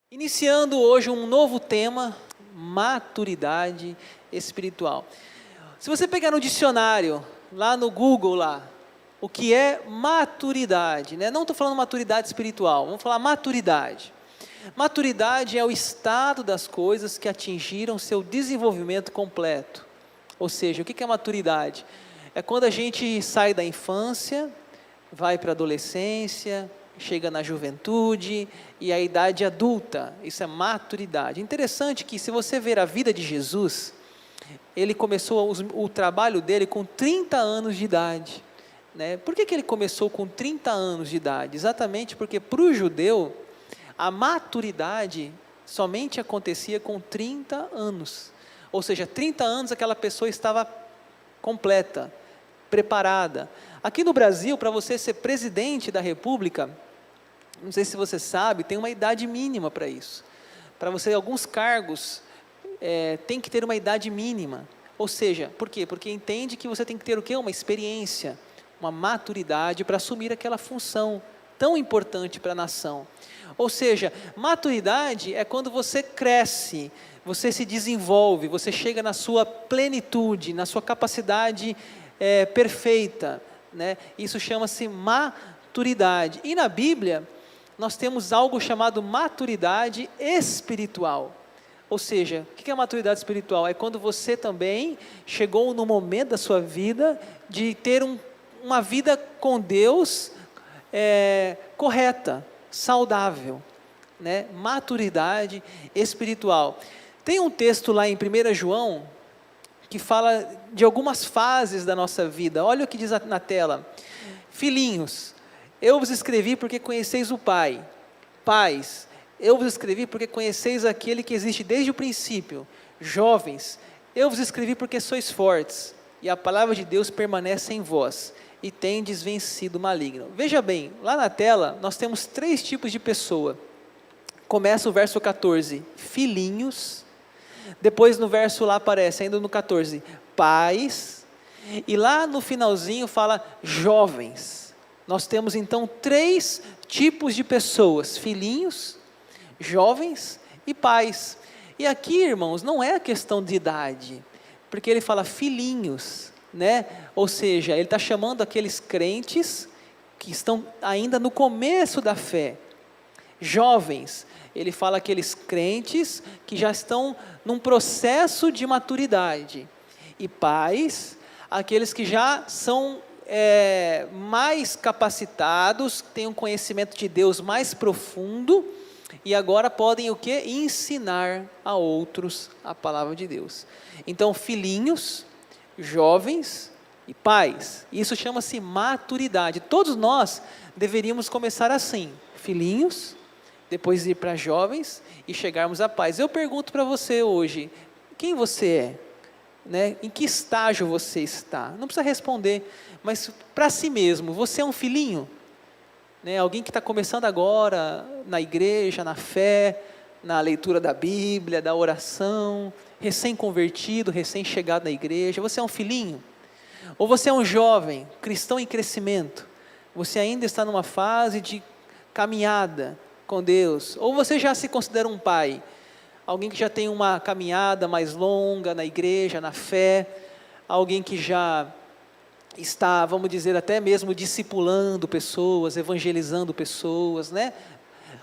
Iniciando hoje um novo tema, maturidade espiritual. Se você pegar no dicionário, lá no Google, o que é maturidade, né? Não estou falando maturidade espiritual, vamos falar maturidade. Maturidade é o estado das coisas que atingiram seu desenvolvimento completo. Ou seja, o que é maturidade? É quando a gente sai da infância, vai para a adolescência, chega na juventude e a idade adulta. Isso é maturidade. Interessante que, se você ver a vida de Jesus, ele começou o trabalho dele com 30 anos de idade, né? Por que ele começou com 30 anos de idade? Exatamente porque, para o judeu, a maturidade somente acontecia com 30 anos. Ou seja, 30 anos aquela pessoa estava completa, preparada. Aqui no Brasil, para você ser presidente da República, não sei se você sabe, tem uma idade mínima para isso. Para você, alguns cargos, tem que ter uma idade mínima. Ou seja, por quê? Porque entende que você tem que ter o quê? Uma experiência, uma maturidade para assumir aquela função tão importante para a nação. Ou seja, maturidade é quando você cresce, você se desenvolve, você chega na sua plenitude, na sua capacidade perfeita, né? Isso chama-se maturidade. E na Bíblia, nós temos algo chamado maturidade espiritual. Ou seja, o que é maturidade espiritual? É quando você também chegou no momento da sua vida de ter uma vida com Deus correta, saudável, né? Maturidade espiritual. Tem um texto lá em 1 João, que fala de algumas fases da nossa vida. Olha o que diz na tela: filhinhos, eu vos escrevi porque conheceis o Pai. Pais, eu vos escrevi porque conheceis aquele que existe desde o princípio. Jovens, eu vos escrevi porque sois fortes, e a palavra de Deus permanece em vós, e tendes vencido o maligno. Veja bem, lá na tela, nós temos 3 tipos de pessoa. Começa o verso 14, filhinhos. Depois no verso lá aparece, ainda no 14, pais. E lá no finalzinho fala jovens. Nós temos então 3 tipos de pessoas: filhinhos, jovens e pais. E aqui, irmãos, não é a questão de idade, porque ele fala filhinhos, né? Ou seja, ele está chamando aqueles crentes que estão ainda no começo da fé. Jovens, ele fala aqueles crentes que já estão num processo de maturidade. E pais, aqueles que já são mais capacitados, têm um conhecimento de Deus mais profundo, e agora podem o quê? Ensinar a outros a palavra de Deus. Então, filhinhos, jovens e pais, isso chama-se maturidade. Todos nós deveríamos começar assim: filhinhos, depois ir para jovens e chegarmos a pais. Eu pergunto para você hoje, quem você é? Né? Em que estágio você está? Não precisa responder, mas para si mesmo, você é um filhinho? Né? Alguém que está começando agora na igreja, na fé, na leitura da Bíblia, da oração, recém-convertido, recém-chegado na igreja. Você é um filhinho? Ou você é um jovem, cristão em crescimento? Você ainda está numa fase de caminhada com Deus? Ou você já se considera um pai? Alguém que já tem uma caminhada mais longa na igreja, na fé, alguém que já está, vamos dizer, até mesmo discipulando pessoas, evangelizando pessoas, né?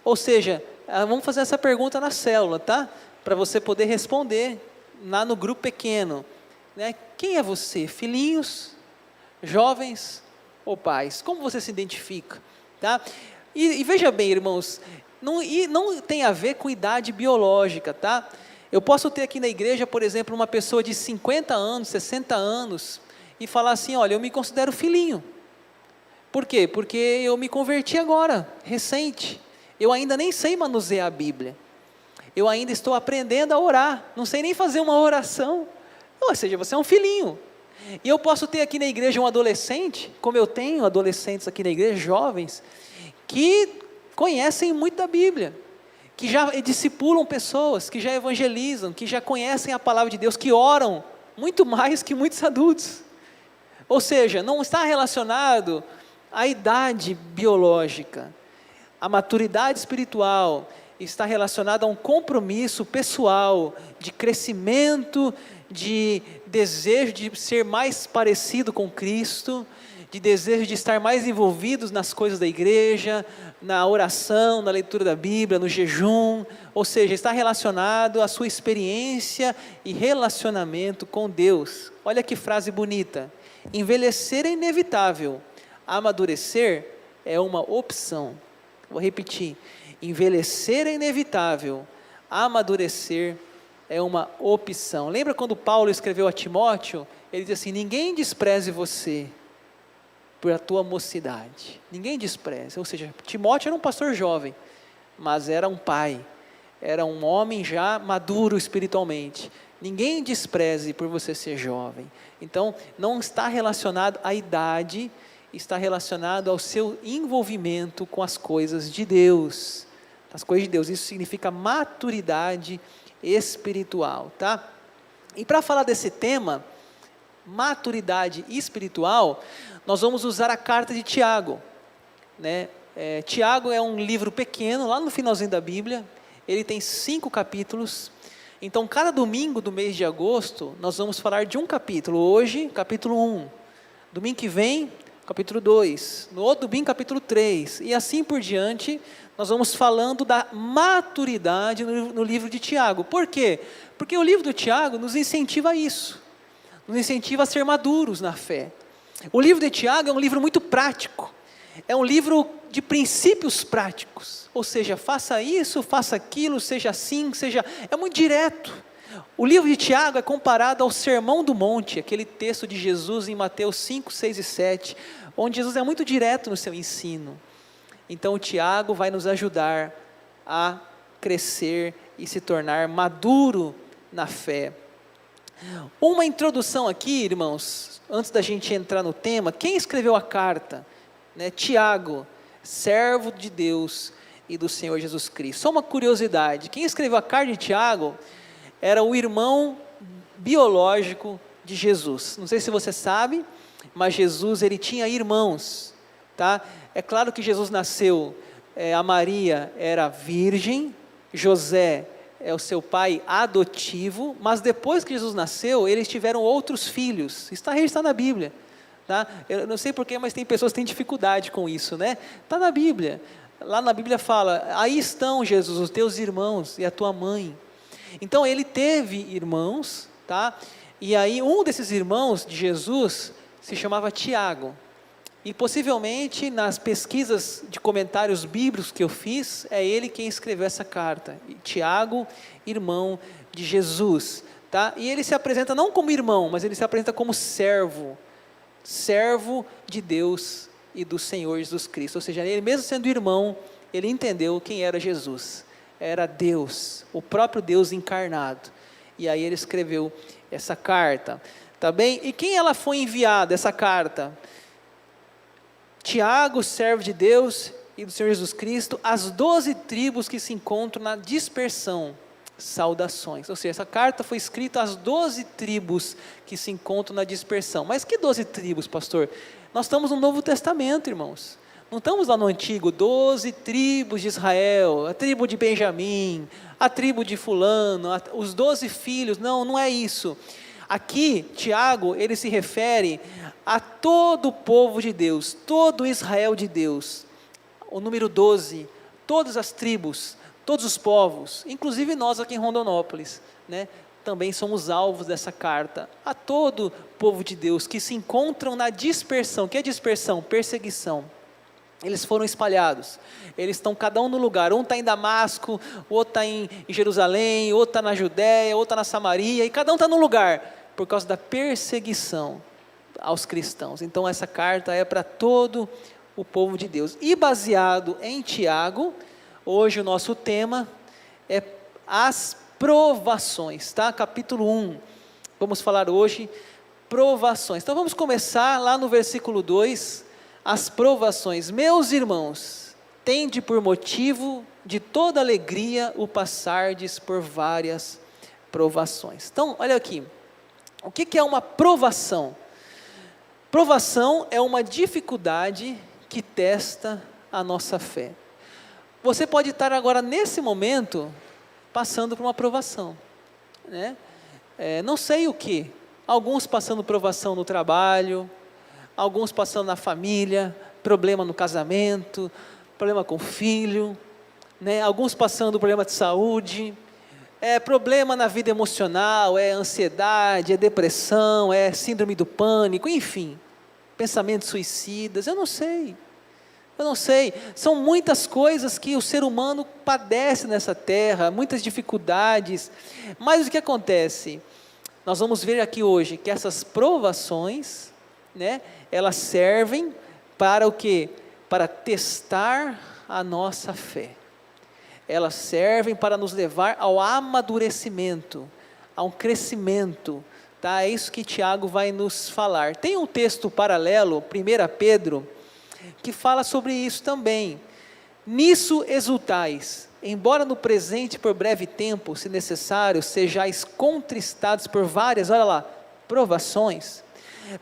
Ou seja, vamos fazer essa pergunta na célula, tá? Para você poder responder lá no grupo pequeno, né? Quem é você? Filhinhos, jovens ou pais? Como você se identifica, tá? E veja bem, irmãos, não tem a ver com idade biológica, tá? Eu posso ter aqui na igreja, por exemplo, uma pessoa de 50 anos, 60 anos, e falar assim: olha, eu me considero filhinho. Por quê? Porque eu me converti agora, recente. Eu ainda nem sei manusear a Bíblia. Eu ainda estou aprendendo a orar. Não sei nem fazer uma oração. Ou seja, você é um filhinho. E eu posso ter aqui na igreja um adolescente, como eu tenho adolescentes aqui na igreja, jovens, que conhecem muito da Bíblia, que já discipulam pessoas, que já evangelizam, que já conhecem a palavra de Deus, que oram muito mais que muitos adultos. Ou seja, não está relacionado à idade biológica. A maturidade espiritual está relacionado a um compromisso pessoal, de crescimento, de desejo de ser mais parecido com Cristo, de desejo de estar mais envolvidos nas coisas da igreja, na oração, na leitura da Bíblia, no jejum, ou seja, está relacionado à sua experiência e relacionamento com Deus. Olha que frase bonita: envelhecer é inevitável, amadurecer é uma opção. Vou repetir: envelhecer é inevitável, amadurecer é uma opção. Lembra quando Paulo escreveu a Timóteo? Ele diz assim: ninguém despreze você por a tua mocidade, ninguém despreze. Ou seja, Timóteo era um pastor jovem, mas era um pai, era um homem já maduro espiritualmente. Ninguém despreze por você ser jovem. Então, não está relacionado à idade, está relacionado ao seu envolvimento com as coisas de Deus. As coisas de Deus, isso significa maturidade espiritual, tá? E para falar desse tema, maturidade espiritual, nós vamos usar a carta de Tiago, né? Tiago é um livro pequeno, lá no finalzinho da Bíblia, ele tem 5 capítulos, então cada domingo do mês de agosto, nós vamos falar de um capítulo. Hoje, capítulo 1, domingo que vem, capítulo 2, no outro domingo, capítulo 3, e assim por diante, nós vamos falando da maturidade no livro de Tiago. Por quê? Porque o livro do Tiago nos incentiva a isso, nos incentiva a ser maduros na fé. O livro de Tiago é um livro muito prático, é um livro de princípios práticos, ou seja, faça isso, faça aquilo, seja assim, é muito direto. O livro de Tiago é comparado ao Sermão do Monte, aquele texto de Jesus em Mateus 5, 6 e 7, onde Jesus é muito direto no seu ensino. Então o Tiago vai nos ajudar a crescer e se tornar maduro na fé. Uma introdução aqui, irmãos, antes da gente entrar no tema. Quem escreveu a carta? Tiago, servo de Deus e do Senhor Jesus Cristo. Só uma curiosidade: quem escreveu a carta de Tiago era o irmão biológico de Jesus. Não sei se você sabe, mas Jesus, ele tinha irmãos, tá? É claro que Jesus nasceu, a Maria era virgem, José é o seu pai adotivo, mas depois que Jesus nasceu, eles tiveram outros filhos. Está registrado na Bíblia, tá? Eu não sei porquê, mas tem pessoas que têm dificuldade com isso, né? Está na Bíblia. Lá na Bíblia fala: aí estão, Jesus, os teus irmãos e a tua mãe. Então ele teve irmãos, tá? E aí um desses irmãos de Jesus se chamava Tiago. E possivelmente nas pesquisas de comentários bíblicos que eu fiz, é ele quem escreveu essa carta. Tiago, irmão de Jesus, tá? E ele se apresenta não como irmão, mas ele se apresenta como servo de Deus e do Senhor Jesus Cristo. Ou seja, ele mesmo sendo irmão, ele entendeu quem era Jesus. Era Deus, o próprio Deus encarnado. E aí ele escreveu essa carta, tá bem? E quem ela foi enviada, essa carta? Tiago, servo de Deus e do Senhor Jesus Cristo, as 12 tribos que se encontram na dispersão, saudações. Ou seja, essa carta foi escrita às 12 tribos que se encontram na dispersão. Mas que 12 tribos, pastor? Nós estamos no Novo Testamento, irmãos. Não estamos lá no Antigo. 12 tribos de Israel, a tribo de Benjamim, a tribo de fulano, os 12 filhos. Não, não é isso. Aqui, Tiago, ele se refere a todo o povo de Deus, todo Israel de Deus. O número 12, todas as tribos, todos os povos, inclusive nós aqui em Rondonópolis, né? Também somos alvos dessa carta. A todo o povo de Deus que se encontram na dispersão. O que é dispersão? Perseguição. Eles foram espalhados, eles estão cada um no lugar, um está em Damasco, o outro está em Jerusalém, o outro está na Judéia, o outro está na Samaria, e cada um está no lugar, por causa da perseguição aos cristãos. Então essa carta é para todo o povo de Deus. E baseado em Tiago, hoje o nosso tema é as provações, tá? Capítulo 1, vamos falar hoje provações. Então vamos começar lá no versículo 2, as provações. Meus irmãos, tende por motivo de toda alegria o passardes por várias provações. Então, olha aqui, o que é uma provação? Provação é uma dificuldade que testa a nossa fé. você pode estar agora, nesse momento, passando por uma provação, né? Não sei o que, alguns passando provação no trabalho, alguns passando na família, problema no casamento, problema com o filho, né? Alguns passando problema de saúde, problema na vida emocional, ansiedade, depressão, síndrome do pânico, enfim, pensamentos suicidas, eu não sei, são muitas coisas que o ser humano padece nessa terra, muitas dificuldades, mas o que acontece? Nós vamos ver aqui hoje que essas provações, né, elas servem para o quê? Para testar a nossa fé. Elas servem para nos levar ao amadurecimento, a um crescimento, tá? É isso que Tiago vai nos falar. Tem um texto paralelo, 1 Pedro, que fala sobre isso também. Nisso exultais, embora no presente por breve tempo, se necessário, sejais contristados por várias, olha lá, provações,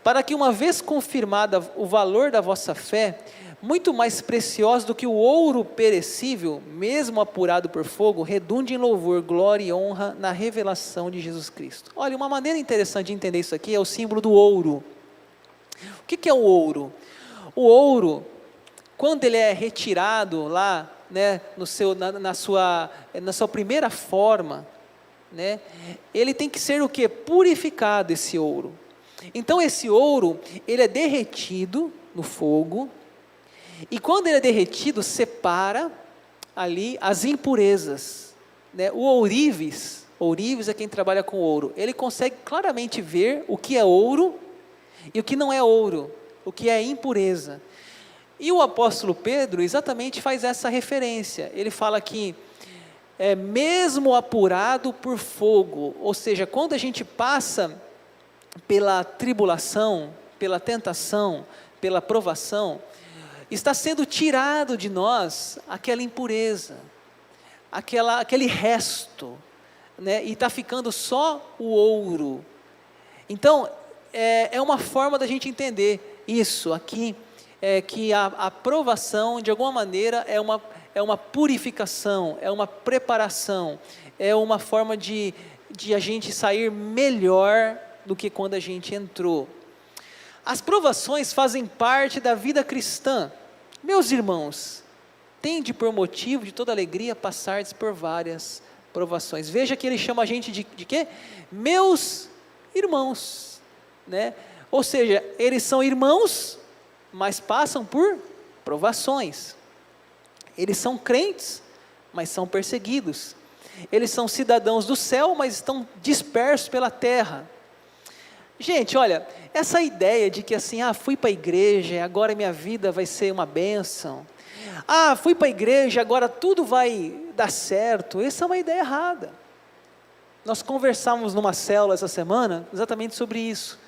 para que uma vez confirmada o valor da vossa fé, muito mais preciosa do que o ouro perecível, mesmo apurado por fogo, redunde em louvor, glória e honra na revelação de Jesus Cristo. Olha, uma maneira interessante de entender isso aqui é o símbolo do ouro. O que é o ouro? O ouro, quando ele é retirado lá, né, na sua primeira forma, né, ele tem que ser o quê? Purificado, esse ouro. Então esse ouro, ele é derretido no fogo, e quando ele é derretido, separa ali as impurezas, né? O ourives é quem trabalha com ouro, ele consegue claramente ver o que é ouro e o que não é ouro, o que é impureza. E o apóstolo Pedro exatamente faz essa referência, ele fala que mesmo apurado por fogo, ou seja, quando a gente passa pela tribulação, pela tentação, pela provação, está sendo tirado de nós aquela impureza, aquele resto, né? E está ficando só o ouro. Então, é uma forma da gente entender isso aqui, que a provação, de alguma maneira, é uma purificação, é uma preparação, é uma forma de a gente sair melhor do que quando a gente entrou. As provações fazem parte da vida cristã. Meus irmãos, tende por motivo de toda alegria passardes por várias provações. Veja que ele chama a gente de quê? Meus irmãos, né? Ou seja, eles são irmãos, mas passam por provações. Eles são crentes, mas são perseguidos. Eles são cidadãos do céu, mas estão dispersos pela terra. Gente, olha, essa ideia de que assim, fui para a igreja, agora minha vida vai ser uma bênção. Fui para a igreja, agora tudo vai dar certo. Essa é uma ideia errada. Nós conversávamos numa célula essa semana exatamente sobre isso.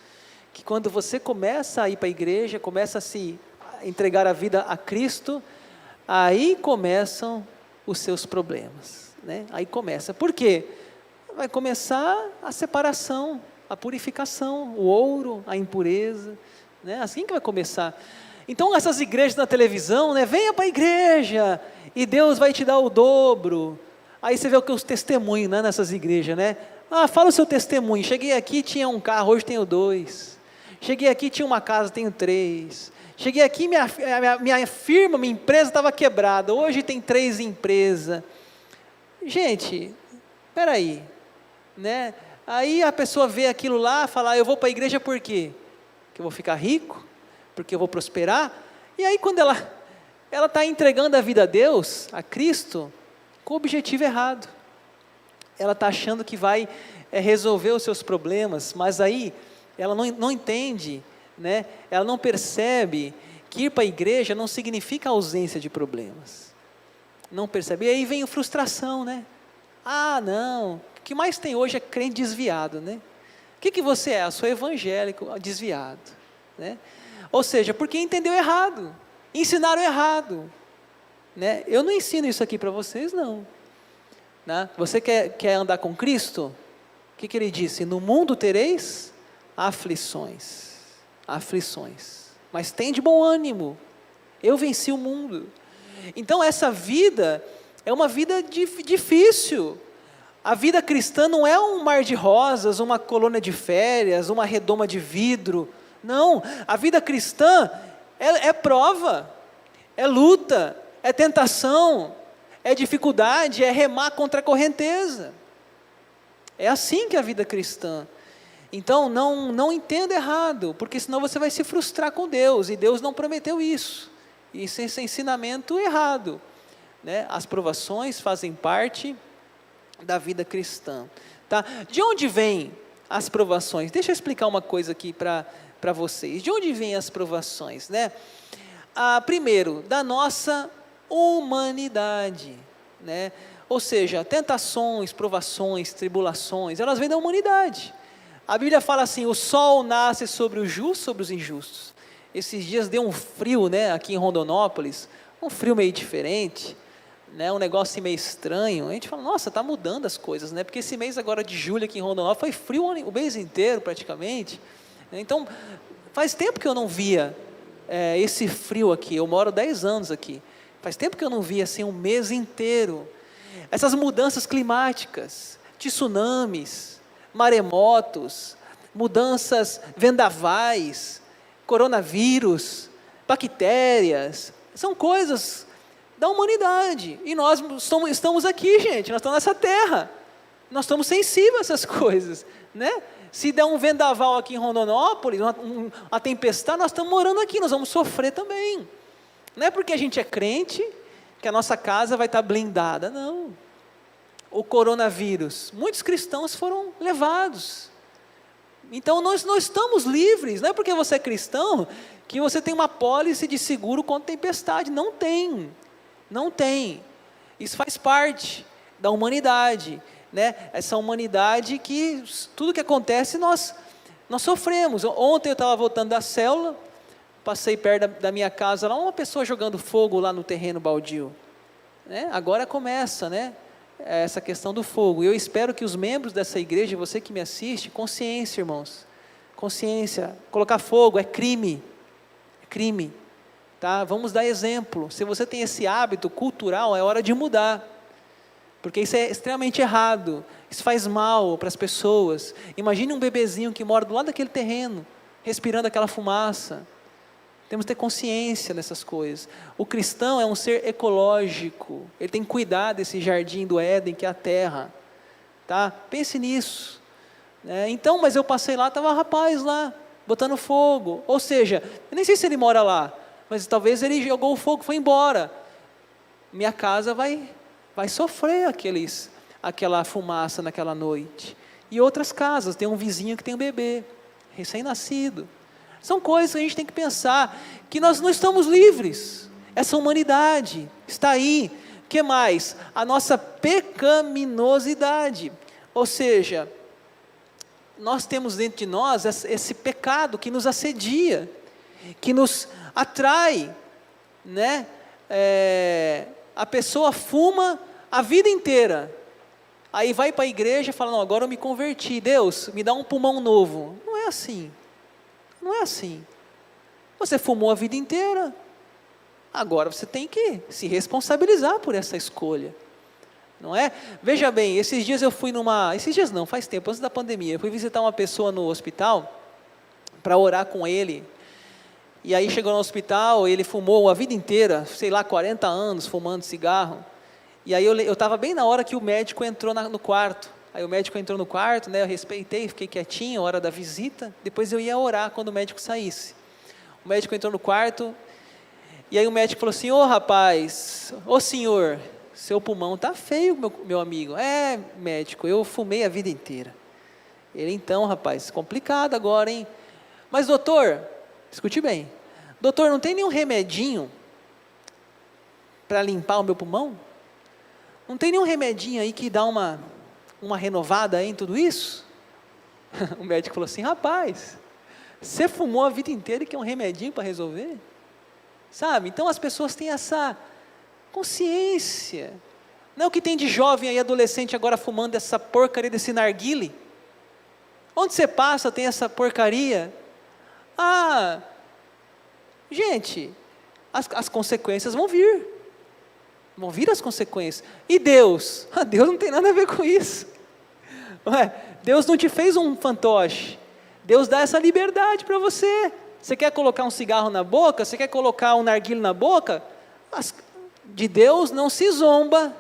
Que quando você começa a ir para a igreja, começa a se entregar a vida a Cristo, aí começam os seus problemas, né? Aí começa. Por quê? Vai começar a separação, a purificação, o ouro, a impureza, né? Assim que vai começar. Então essas igrejas na televisão, né? Venha para a igreja e Deus vai te dar o dobro. Aí você vê os testemunhos, né, nessas igrejas, né? Fala o seu testemunho. Cheguei aqui, tinha um carro, hoje tenho 2. Cheguei aqui, tinha uma casa, tenho 3. Cheguei aqui, minha firma, minha empresa estava quebrada, hoje tem 3 empresas. Gente, espera aí, né? Aí a pessoa vê aquilo lá, fala, eu vou para a igreja por quê? Porque eu vou ficar rico? Porque eu vou prosperar? E aí quando ela está entregando a vida a Deus, a Cristo, com o objetivo errado. Ela está achando que vai resolver os seus problemas, mas aí ela não entende, né? Ela não percebe que ir para a igreja não significa ausência de problemas. Não percebe, e aí vem a frustração, né? Não, o que mais tem hoje é crente desviado, né? O que você é? Eu sou evangélico desviado, né? Ou seja, porque entendeu errado, ensinaram errado, né? Eu não ensino isso aqui para vocês, não, né? Você quer andar com Cristo? O que ele disse? No mundo tereis aflições, mas tem de bom ânimo, eu venci o mundo. Então essa vida é uma vida difícil. A vida cristã não é um mar de rosas, uma colônia de férias, uma redoma de vidro. Não, a vida cristã é prova, é luta, é tentação, é dificuldade, é remar contra a correnteza. É assim que é a vida cristã. Então não entenda errado, porque senão você vai se frustrar com Deus, e Deus não prometeu isso. Isso é ensinamento errado, né? As provações fazem parte da vida cristã, tá? De onde vêm as provações? Deixa eu explicar uma coisa aqui para vocês. De onde vêm as provações, né? Primeiro, da nossa humanidade, né? Ou seja, tentações, provações, tribulações, elas vêm da humanidade. A Bíblia fala assim: o sol nasce sobre os justos, sobre os injustos. Esses dias deu um frio, né, aqui em Rondonópolis, um frio meio diferente, né, um negócio meio estranho. A gente fala, nossa, está mudando as coisas, né? Porque esse mês agora de julho aqui em Rondonópolis foi frio o mês inteiro praticamente. Então, faz tempo que eu não via esse frio aqui. Eu moro 10 anos aqui. Faz tempo que eu não via assim um mês inteiro. Essas mudanças climáticas, tsunamis, maremotos, mudanças vendavais, coronavírus, bactérias, são coisas da humanidade, e nós estamos aqui, gente, nós estamos nessa terra, nós estamos sensíveis a essas coisas, né? Se der um vendaval aqui em Rondonópolis, uma tempestade, nós estamos morando aqui, nós vamos sofrer também. Não é porque a gente é crente que a nossa casa vai estar blindada, não. O coronavírus, muitos cristãos foram levados. Então nós não estamos livres, não é porque você é cristão que você tem uma pólice de seguro contra tempestade. Não tem, não tem. Isso faz parte da humanidade, né? Essa humanidade que tudo que acontece nós sofremos. Ontem eu estava voltando da célula, passei perto da minha casa lá, uma pessoa jogando fogo lá no terreno baldio, né? Agora começa, né, essa questão do fogo. Eu espero que os membros dessa igreja, você que me assiste, consciência, irmãos, consciência. Colocar fogo é crime, tá? Vamos dar exemplo. Se você tem esse hábito cultural, é hora de mudar, porque isso é extremamente errado. Isso faz mal para as pessoas. Imagine um bebezinho que mora do lado daquele terreno, respirando aquela fumaça. Temos que ter consciência dessas coisas. O cristão é um ser ecológico. Ele tem que cuidar desse jardim do Éden, que é a terra. Tá? Pense nisso. Então, mas eu passei lá, estava um rapaz lá, botando fogo. Ou seja, eu nem sei se ele mora lá, mas talvez ele jogou o fogo e foi embora. Minha casa vai sofrer aquela fumaça naquela noite. E outras casas, tem um vizinho que tem um bebê, recém-nascido. São coisas que a gente tem que pensar, que nós não estamos livres. Essa humanidade está aí. O que mais? A nossa pecaminosidade. Ou seja, nós temos dentro de nós esse pecado que nos assedia, que nos atrai, né? A pessoa fuma a vida inteira. Aí vai para a igreja e fala, não, agora eu me converti. Deus, me dá um pulmão novo. Não é assim. Não é assim. Você fumou a vida inteira. Agora você tem que se responsabilizar por essa escolha. Não é? Veja bem, esses dias eu fui esses dias não, faz tempo, antes da pandemia, eu fui visitar uma pessoa no hospital, para orar com ele. E aí chegou no hospital, ele fumou a vida inteira, sei lá, 40 anos, fumando cigarro. E aí eu estava bem na hora que o médico entrou no quarto. Aí o médico entrou no quarto, né, eu respeitei, fiquei quietinho, hora da visita. Depois eu ia orar quando o médico saísse. O médico entrou no quarto, e aí o médico falou assim, rapaz, senhor, seu pulmão está feio, meu amigo. Médico, eu fumei a vida inteira. Ele, então, rapaz, complicado agora, hein? Mas doutor, escute bem, doutor, não tem nenhum remedinho para limpar o meu pulmão? Não tem nenhum remedinho aí que dá uma renovada aí em tudo isso? O médico falou assim, rapaz, você fumou a vida inteira e quer um remedinho para resolver? Sabe? Então as pessoas têm essa consciência. Não é o que tem de jovem aí, adolescente agora fumando essa porcaria desse narguile? Onde você passa tem essa porcaria? Gente, as consequências vão vir. Vão vir as consequências. E Deus? Deus não tem nada a ver com isso. Ué, Deus não te fez um fantoche. Deus dá essa liberdade para você. Você quer colocar um cigarro na boca? Você quer colocar um narguilé na boca? De Deus não se zomba.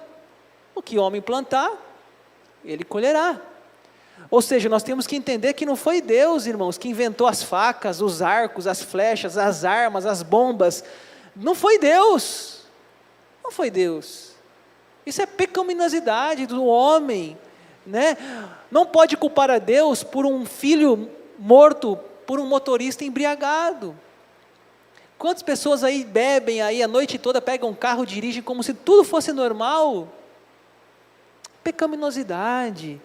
O que o homem plantar, ele colherá. Ou seja, nós temos que entender que não foi Deus, irmãos, que inventou as facas, os arcos, as flechas, as armas, as bombas. Não foi Deus. Não foi Deus. Isso é pecaminosidade do homem, né? Não pode culpar a Deus por um filho morto por um motorista embriagado. Quantas pessoas aí bebem aí a noite toda, pegam um carro, dirigem como se tudo fosse normal? Pecaminosidade,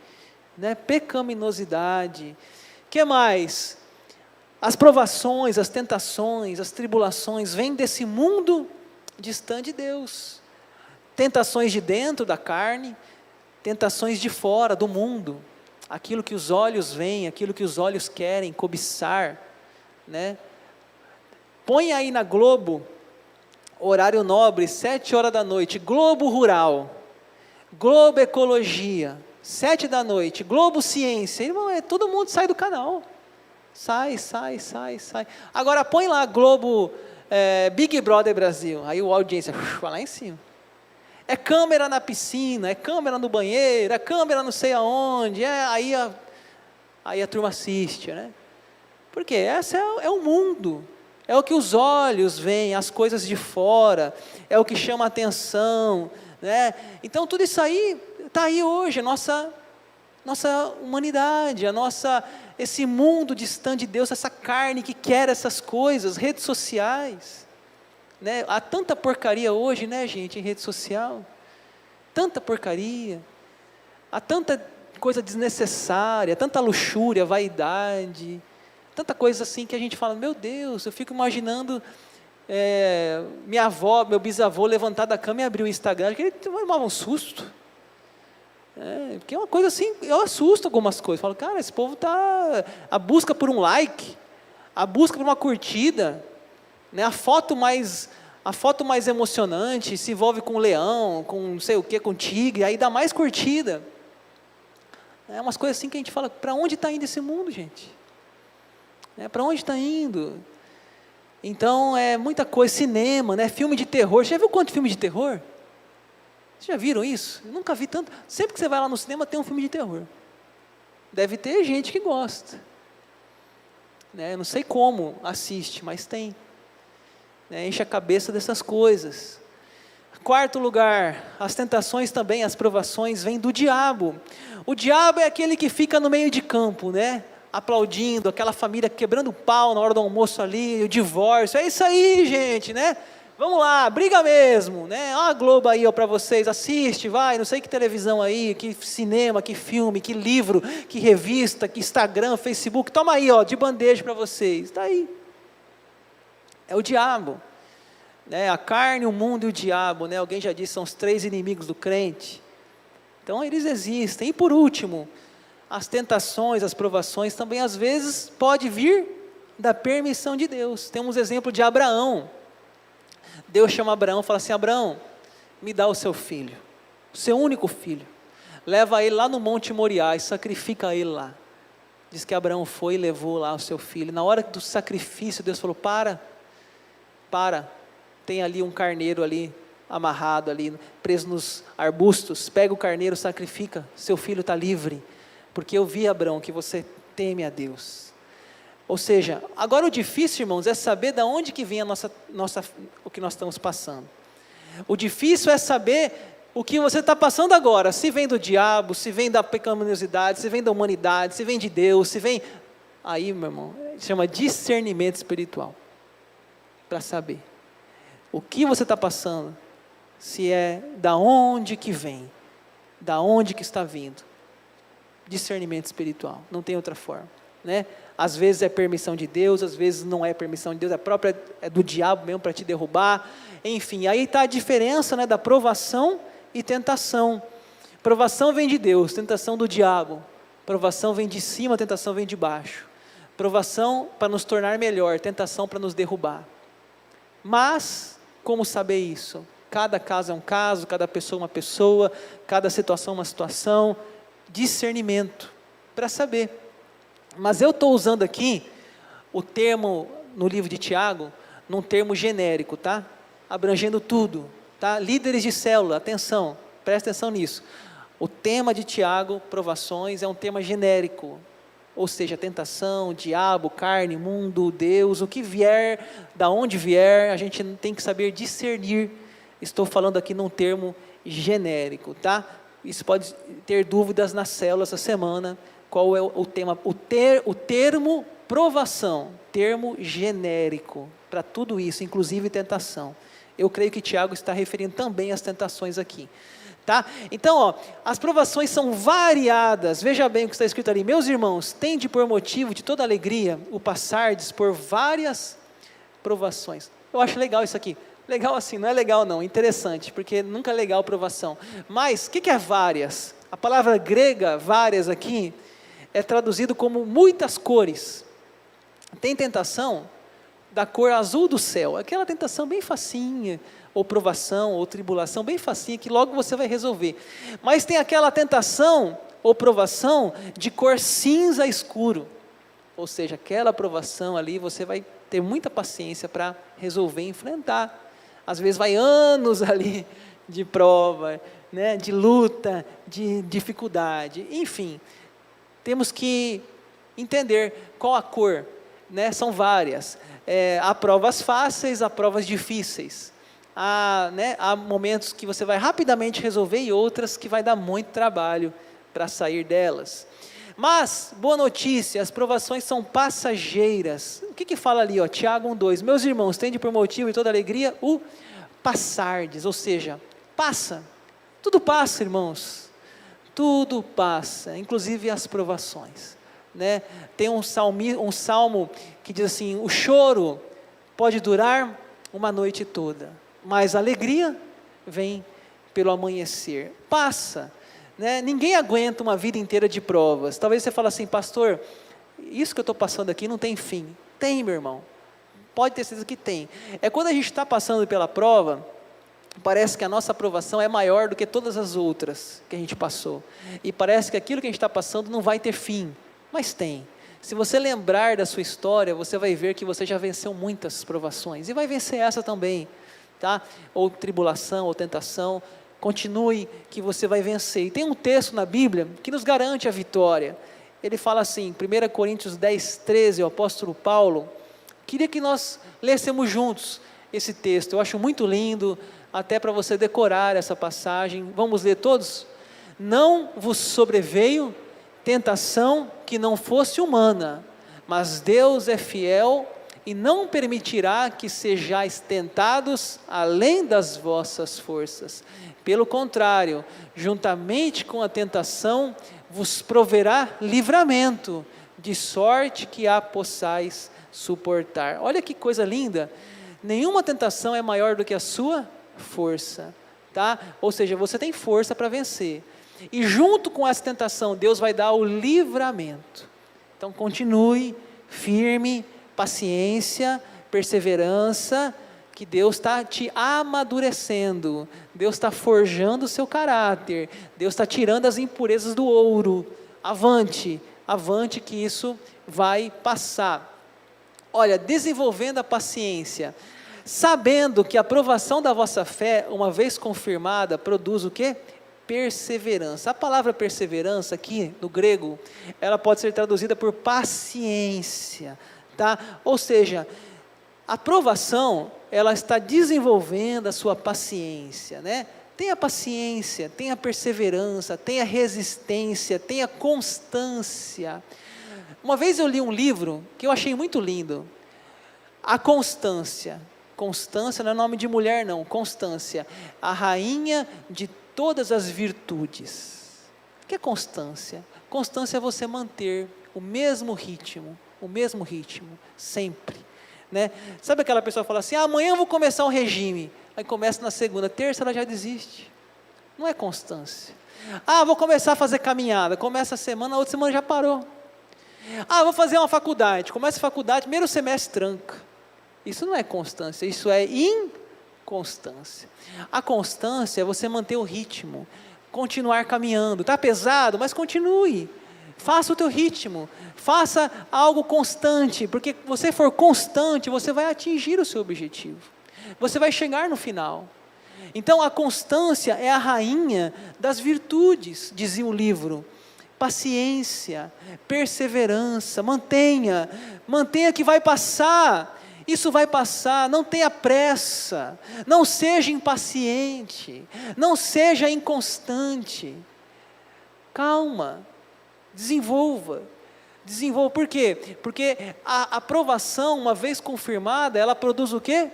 né? Pecaminosidade. Que mais? As provações, as tentações, as tribulações vêm desse mundo distante de Deus. Tentações de dentro da carne, tentações de fora, do mundo. Aquilo que os olhos veem, aquilo que os olhos querem cobiçar, né? Põe aí na Globo, horário nobre, 7 horas da noite, Globo Rural, Globo Ecologia, 7 da noite, Globo Ciência, irmão, todo mundo sai do canal, sai. Agora põe lá Globo Big Brother Brasil, aí a audiência vai lá em cima. É câmera na piscina, é câmera no banheiro, é câmera não sei aonde, aí a turma assiste, né? Porque esse é o mundo, é o que os olhos veem, as coisas de fora, é o que chama a atenção, né? Então tudo isso aí, está aí hoje, a nossa humanidade, esse mundo distante de Deus, essa carne que quer essas coisas, redes sociais, né? Há tanta porcaria hoje, né, gente, em rede social, tanta porcaria, há tanta coisa desnecessária, tanta luxúria, vaidade, tanta coisa assim que a gente fala, meu Deus, eu fico imaginando minha avó, meu bisavô levantar da cama e abrir o Instagram, que ele tomava um susto, porque é uma coisa assim, eu assusto algumas coisas, falo, cara, esse povo está, a busca por um like, a busca por uma curtida, né, a foto mais emocionante, se envolve com um leão, com não sei o que, com um tigre, aí dá mais curtida. É umas coisas assim que a gente fala, para onde está indo esse mundo, gente? Para onde está indo? Então, muita coisa, cinema, né, filme de terror, você já viu quanto filme de terror? Vocês já viram isso? Eu nunca vi tanto, sempre que você vai lá no cinema tem um filme de terror. Deve ter gente que gosta. Eu não sei como assiste, mas tem. Enche a cabeça dessas coisas. Quarto lugar, as tentações também, as provações vêm do diabo. O diabo é aquele que fica no meio de campo, né? Aplaudindo, aquela família quebrando pau na hora do almoço ali, o divórcio, é isso aí, gente, né? Vamos lá, briga mesmo, né? Olha a Globo aí para vocês, assiste, vai, não sei que televisão aí, que cinema, que filme, que livro, que revista, que Instagram, Facebook, toma aí, de bandeja para vocês, está aí. É o diabo, né? A carne, o mundo e o diabo, né? Alguém já disse, são os 3 inimigos do crente. Então eles existem. E por último, as tentações, as provações também às vezes pode vir da permissão de Deus. Temos exemplo de Abraão. Deus chama Abraão e fala assim, Abraão, me dá o seu filho, o seu único filho, leva ele lá no Monte Moriá e sacrifica ele lá. Diz que Abraão foi e levou lá o seu filho. Na hora do sacrifício, Deus falou, para, tem ali um carneiro ali, amarrado ali, preso nos arbustos, pega o carneiro, sacrifica, seu filho está livre, porque eu vi, Abraão, que você teme a Deus. Ou seja, agora o difícil, irmãos, é saber de onde que vem o que nós estamos passando. O difícil é saber o que você está passando agora, se vem do diabo, se vem da pecaminosidade, se vem da humanidade, se vem de Deus, se vem... Aí, meu irmão, chama discernimento espiritual, para saber o que você está passando, se é da onde que vem, da onde que está vindo. Discernimento espiritual, não tem outra forma, né? Às vezes é permissão de Deus, às vezes não é permissão de Deus, é do diabo mesmo para te derrubar, enfim, aí está a diferença, né, da provação e tentação. Provação vem de Deus, tentação do diabo. Provação vem de cima, tentação vem de baixo. Provação para nos tornar melhor, tentação para nos derrubar. Mas, como saber isso? Cada caso é um caso, cada pessoa é uma pessoa, cada situação é uma situação. Discernimento, para saber. Mas eu estou usando aqui o termo, no livro de Tiago, num termo genérico, tá? Abrangendo tudo, tá? Líderes de célula, atenção, presta atenção nisso. O tema de Tiago, provações, é um tema genérico. Ou seja, tentação, diabo, carne, mundo, Deus, o que vier, da onde vier, a gente tem que saber discernir. Estou falando aqui num termo genérico, tá? Isso pode ter dúvidas na célula essa semana. Qual é o tema? O termo provação, termo genérico para tudo isso, inclusive tentação. Eu creio que Tiago está referindo também às tentações aqui. Tá? Então, ó, as provações são variadas. Veja bem o que está escrito ali. Meus irmãos, tende por motivo de toda alegria o passardes por várias provações. Eu acho legal isso aqui. Legal assim, não é legal não, interessante, porque nunca é legal provação. Mas, o que é várias? A palavra grega, várias aqui, é traduzido como muitas cores. Tem tentação da cor azul do céu, aquela tentação bem facinha, ou provação, ou tribulação, bem facinha, que logo você vai resolver. Mas tem aquela tentação, ou provação, de cor cinza escuro. Ou seja, aquela provação ali, você vai ter muita paciência para resolver e enfrentar. Às vezes vai anos ali de prova, né, de luta, de dificuldade, enfim. Temos que entender qual a cor, né, são várias. Há provas fáceis, há provas difíceis. Há momentos que você vai rapidamente resolver e outras que vai dar muito trabalho para sair delas. Mas, boa notícia, as provações são passageiras. O que fala ali, ó, Tiago 1,2? Meus irmãos, tende por motivo e toda alegria o passardes, ou seja, passa. Tudo passa, irmãos. Tudo passa, inclusive as provações. Né? Tem um salmo que diz assim: o choro pode durar uma noite toda, mas a alegria vem pelo amanhecer. Passa. Né? Ninguém aguenta uma vida inteira de provas. Talvez você fale assim: pastor, isso que eu estou passando aqui não tem fim. Tem, meu irmão, pode ter certeza que tem. É quando a gente está passando pela prova, parece que a nossa aprovação é maior do que todas as outras que a gente passou, e parece que aquilo que a gente está passando não vai ter fim, mas tem. Se você lembrar da sua história, você vai ver que você já venceu muitas provações, e vai vencer essa também, tá? Ou tribulação, ou tentação. Continue que você vai vencer. E tem um texto na Bíblia que nos garante a vitória. Ele fala assim, 1 Coríntios 10:13, o apóstolo Paulo, queria que nós lêssemos juntos esse texto. Eu acho muito lindo, até para você decorar essa passagem. Vamos ler todos? Não vos sobreveio tentação que não fosse humana, mas Deus é fiel e não permitirá que sejais tentados além das vossas forças. Pelo contrário, juntamente com a tentação, vos proverá livramento, de sorte que a possais suportar. Olha que coisa linda, nenhuma tentação é maior do que a sua força, tá? Ou seja, você tem força para vencer, e junto com essa tentação, Deus vai dar o livramento. Então continue firme, paciência, perseverança, que Deus está te amadurecendo, Deus está forjando o seu caráter, Deus está tirando as impurezas do ouro. Avante, avante, que isso vai passar. Olha, desenvolvendo a paciência, sabendo que a provação da vossa fé, uma vez confirmada, produz o quê? Perseverança. A palavra perseverança aqui, no grego, ela pode ser traduzida por paciência, tá? Ou seja, a provação, ela está desenvolvendo a sua paciência, né? Tenha paciência, tenha perseverança, tenha resistência, tenha constância. Uma vez eu li um livro que eu achei muito lindo, A Constância. Constância não é nome de mulher não, Constância, a rainha de todas as virtudes. O que é constância? Constância é você manter o mesmo ritmo, sempre. Né? Sabe aquela pessoa que fala assim, amanhã eu vou começar um regime, aí começa na segunda, terça ela já desiste. Não é constância. Vou começar a fazer caminhada, começa a semana, a outra semana já parou. Vou fazer uma faculdade, começa a faculdade, primeiro semestre tranca. Isso não é constância, isso é Constância. A constância é você manter o ritmo, continuar caminhando. Está pesado, mas continue. Faça o teu ritmo, faça algo constante, porque se você for constante, você vai atingir o seu objetivo. Você vai chegar no final. Então a constância é a rainha das virtudes, dizia o livro. Paciência, perseverança, mantenha que vai passar. Isso vai passar, não tenha pressa, não seja impaciente, não seja inconstante. Calma, desenvolva, por quê? Porque a aprovação, uma vez confirmada, ela produz o quê?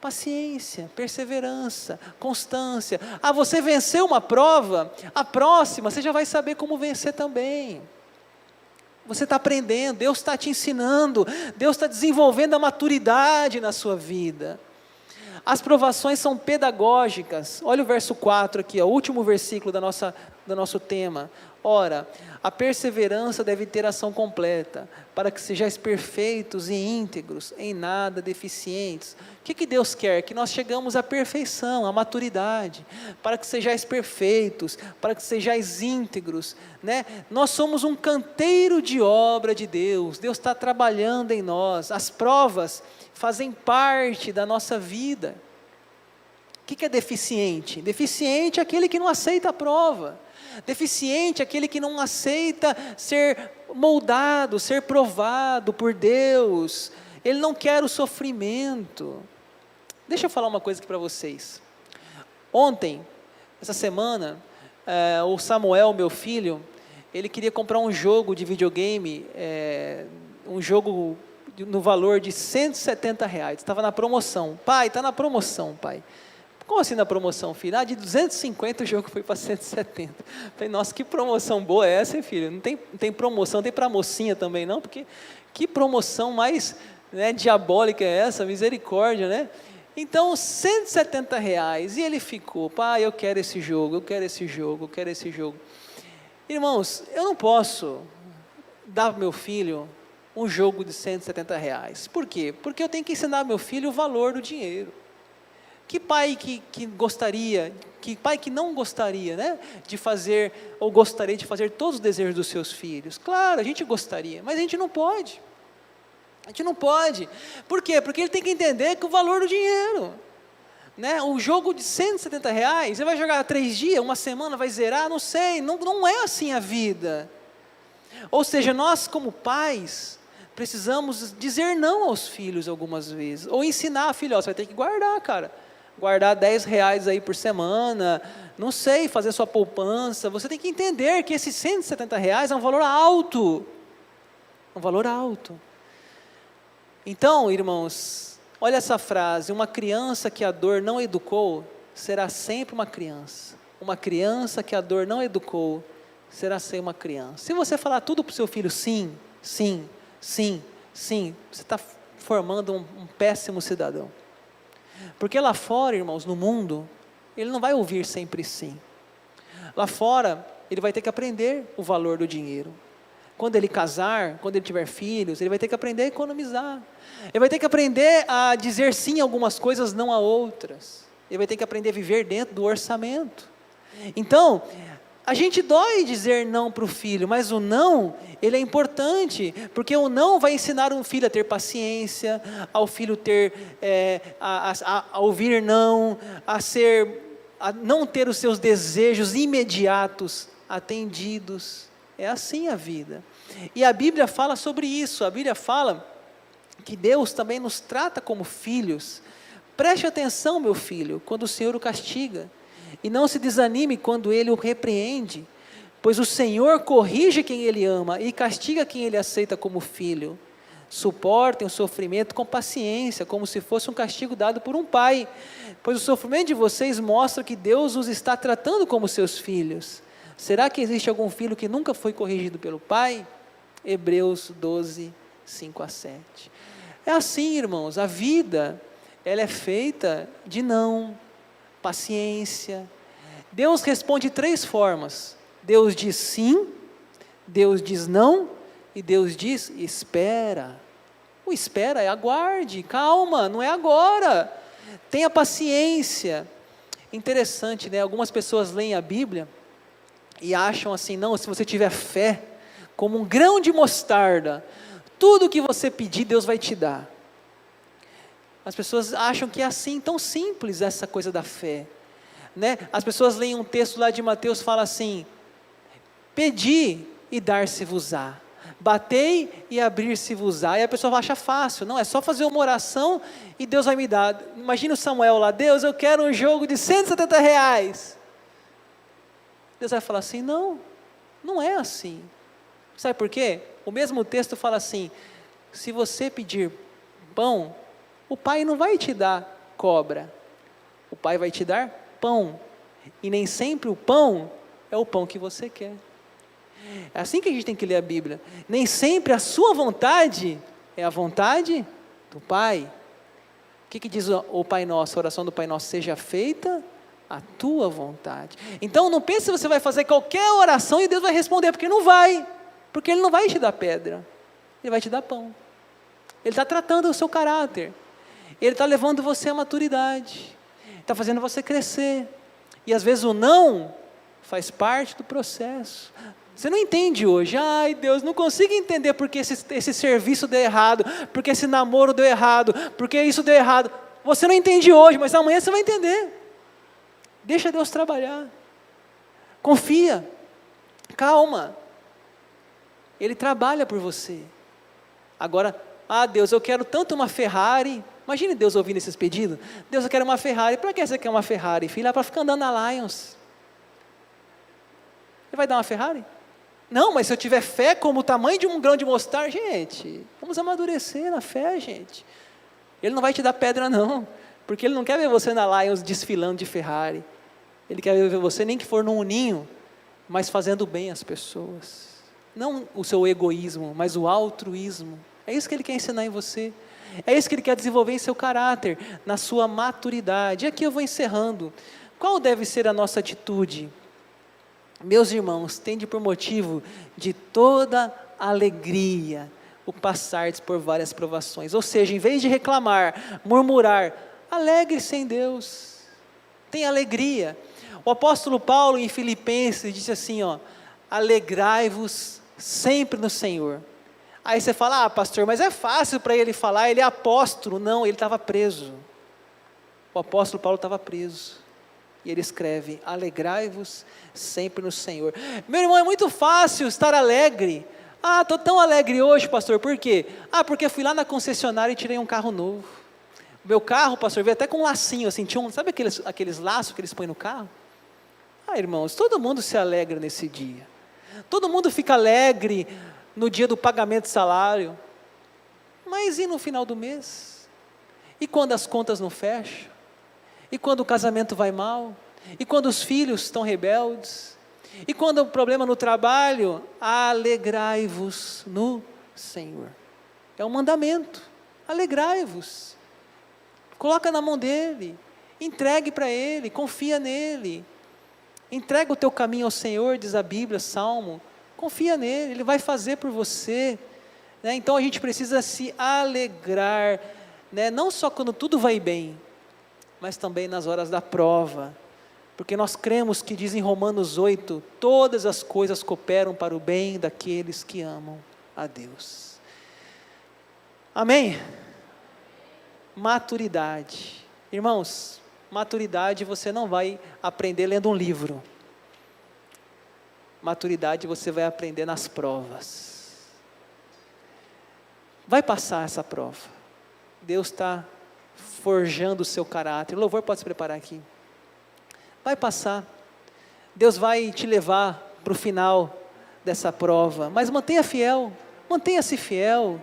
Paciência, perseverança, constância. Você venceu uma prova, a próxima você já vai saber como vencer também. Você está aprendendo, Deus está te ensinando, Deus está desenvolvendo a maturidade na sua vida. As provações são pedagógicas. Olha o verso 4 aqui, o último versículo do nosso tema. Ora, a perseverança deve ter ação completa, para que sejais perfeitos e íntegros, em nada deficientes. O que Deus quer? Que nós chegamos à perfeição, à maturidade, para que sejais perfeitos, para que sejais íntegros, né? Nós somos um canteiro de obra de Deus, Deus está trabalhando em nós, as provas fazem parte da nossa vida. O que é deficiente? Deficiente é aquele que não aceita a prova. Deficiente é aquele que não aceita ser moldado, ser provado por Deus. Ele não quer o sofrimento. Deixa eu falar uma coisa aqui para vocês. Ontem, essa semana, o Samuel, meu filho, ele queria comprar um jogo de videogame, um jogo no valor de R$170. Estava na promoção. Pai, está na promoção, pai. Como assim na promoção, filho? De 250 o jogo foi para 170. Falei, nossa, que promoção boa é essa, hein, filho? Não tem promoção, não tem para mocinha também não, porque que promoção mais, né, diabólica é essa, misericórdia, né? Então, R$170, e ele ficou, pai, eu quero esse jogo, eu quero esse jogo, eu quero esse jogo. Irmãos, eu não posso dar para meu filho um jogo de R$170. Por quê? Porque eu tenho que ensinar meu filho o valor do dinheiro. Que pai que gostaria, que pai que não gostaria, né, de fazer, ou gostaria de fazer todos os desejos dos seus filhos? Claro, a gente gostaria, mas a gente não pode. A gente não pode. Por quê? Porque ele tem que entender que o valor do dinheiro, né? O jogo de R$170, você vai jogar 3 dias, uma semana, vai zerar, não sei, não é assim a vida. Ou seja, nós como pais, precisamos dizer não aos filhos algumas vezes, ou ensinar a filha, você vai ter que guardar, cara. Guardar R$10 aí por semana, não sei, fazer sua poupança. Você tem que entender que esses R$170 é um valor alto. Um valor alto. Então, irmãos, olha essa frase: uma criança que a dor não educou, será sempre uma criança. Uma criança que a dor não educou, será sempre uma criança. Se você falar tudo para o seu filho, sim, sim, sim, sim, você está formando um péssimo cidadão. Porque lá fora, irmãos, no mundo, ele não vai ouvir sempre sim. Lá fora, ele vai ter que aprender o valor do dinheiro. Quando ele casar, quando ele tiver filhos, ele vai ter que aprender a economizar. Ele vai ter que aprender a dizer sim a algumas coisas, não a outras. Ele vai ter que aprender a viver dentro do orçamento. Então, a gente dói dizer não para o filho, mas o não, ele é importante, porque o não vai ensinar um filho a ter paciência, ao filho ter, a ouvir não, a não ter os seus desejos imediatos atendidos. É assim a vida. E a Bíblia fala sobre isso. A Bíblia fala que Deus também nos trata como filhos. Preste atenção, meu filho, quando o Senhor o castiga. E não se desanime quando Ele o repreende, pois o Senhor corrige quem Ele ama e castiga quem Ele aceita como filho. Suportem o sofrimento com paciência, como se fosse um castigo dado por um pai, pois o sofrimento de vocês mostra que Deus os está tratando como seus filhos. Será que existe algum filho que nunca foi corrigido pelo pai? Hebreus 12, 5-7. É assim, irmãos, a vida, ela é feita de não, paciência. Deus responde de 3 formas. Deus diz sim, Deus diz não, e Deus diz espera. O espera é aguarde, calma, não é agora. Tenha paciência. Interessante, né? Algumas pessoas leem a Bíblia e acham assim, não, se você tiver fé, como um grão de mostarda, tudo que você pedir, Deus vai te dar. As pessoas acham que é assim, tão simples essa coisa da fé, né? As pessoas leem um texto lá de Mateus, fala assim, pedi e dar-se-vos-á, batei e abrir-se-vos-á, e a pessoa acha fácil, não, é só fazer uma oração e Deus vai me dar. Imagina o Samuel lá, Deus, eu quero um jogo de R$170, Deus vai falar assim, não, não é assim, sabe por quê? O mesmo texto fala assim, se você pedir pão, o pai não vai te dar cobra, o pai vai te dar pão, e nem sempre o pão é o pão que você quer. É assim que a gente tem que ler a Bíblia, nem sempre a sua vontade é a vontade do Pai. O que diz o Pai Nosso, a oração do Pai Nosso? Seja feita a tua vontade. Então não pense que você vai fazer qualquer oração e Deus vai responder, porque não vai, porque Ele não vai te dar pedra, Ele vai te dar pão. Ele está tratando o seu caráter, Ele está levando você à maturidade, está fazendo você crescer, e às vezes o não faz parte do processo. Você não entende hoje, ai Deus, não consigo entender porque esse serviço deu errado, porque esse namoro deu errado, porque isso deu errado. Você não entende hoje, mas amanhã você vai entender. Deixa Deus trabalhar, confia, calma, Ele trabalha por você. Agora, Deus, eu quero tanto uma Ferrari. Imagine Deus ouvindo esses pedidos. Deus, eu quero uma Ferrari. Para que você quer uma Ferrari, filha? É para ficar andando na Lions. Ele vai dar uma Ferrari? Não, mas se eu tiver fé como o tamanho de um grão de mostarda, gente, vamos amadurecer na fé, gente. Ele não vai te dar pedra não, porque Ele não quer ver você na Lions desfilando de Ferrari. Ele quer ver você, nem que for num ninho, mas fazendo bem às pessoas. Não o seu egoísmo, mas o altruísmo. É isso que Ele quer ensinar em você. É isso que Ele quer desenvolver em seu caráter, na sua maturidade. E aqui eu vou encerrando. Qual deve ser a nossa atitude? Meus irmãos, tende por motivo de toda alegria o passardes por várias provações. Ou seja, em vez de reclamar, murmurar, alegre-se em Deus. Tenha alegria. O apóstolo Paulo em Filipenses disse assim, alegrai-vos sempre no Senhor. Aí você fala, pastor, mas é fácil para ele falar, ele é apóstolo. Não, ele estava preso. O apóstolo Paulo estava preso. E ele escreve, alegrai-vos sempre no Senhor. Meu irmão, é muito fácil estar alegre. Estou tão alegre hoje, pastor, por quê? Porque fui lá na concessionária e tirei um carro novo. O meu carro, pastor, veio até com um lacinho, assim, sabe aqueles laços que eles põem no carro? Irmãos, todo mundo se alegra nesse dia. Todo mundo fica alegre no dia do pagamento de salário. Mas e no final do mês? E quando as contas não fecham? E quando o casamento vai mal? E quando os filhos estão rebeldes? E quando o problema no trabalho? Alegrai-vos no Senhor. É um mandamento. Alegrai-vos. Coloca na mão dEle. Entregue para Ele. Confia nele. Entrega o teu caminho ao Senhor, diz a Bíblia, Salmo. Confia nele. Ele vai fazer por você. Então a gente precisa se alegrar. Não só quando tudo vai bem, mas também nas horas da prova, porque nós cremos que diz em Romanos 8, todas as coisas cooperam para o bem daqueles que amam a Deus. Amém? Maturidade. Irmãos, maturidade você não vai aprender lendo um livro. Maturidade você vai aprender nas provas. Vai passar essa prova. Deus está forjando o seu caráter. O louvor pode se preparar aqui. Vai passar. Deus vai te levar para o final dessa prova. Mas mantenha fiel. Mantenha-se fiel.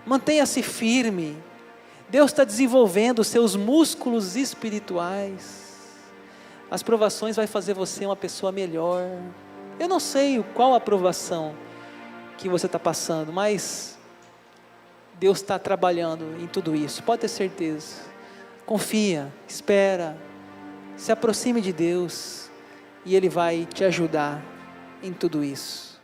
Mantenha-se firme. Deus está desenvolvendo os seus músculos espirituais. As provações vai fazer você uma pessoa melhor. Eu não sei qual a provação que você está passando, mas Deus está trabalhando em tudo isso, pode ter certeza. Confia, espera, se aproxime de Deus e Ele vai te ajudar em tudo isso.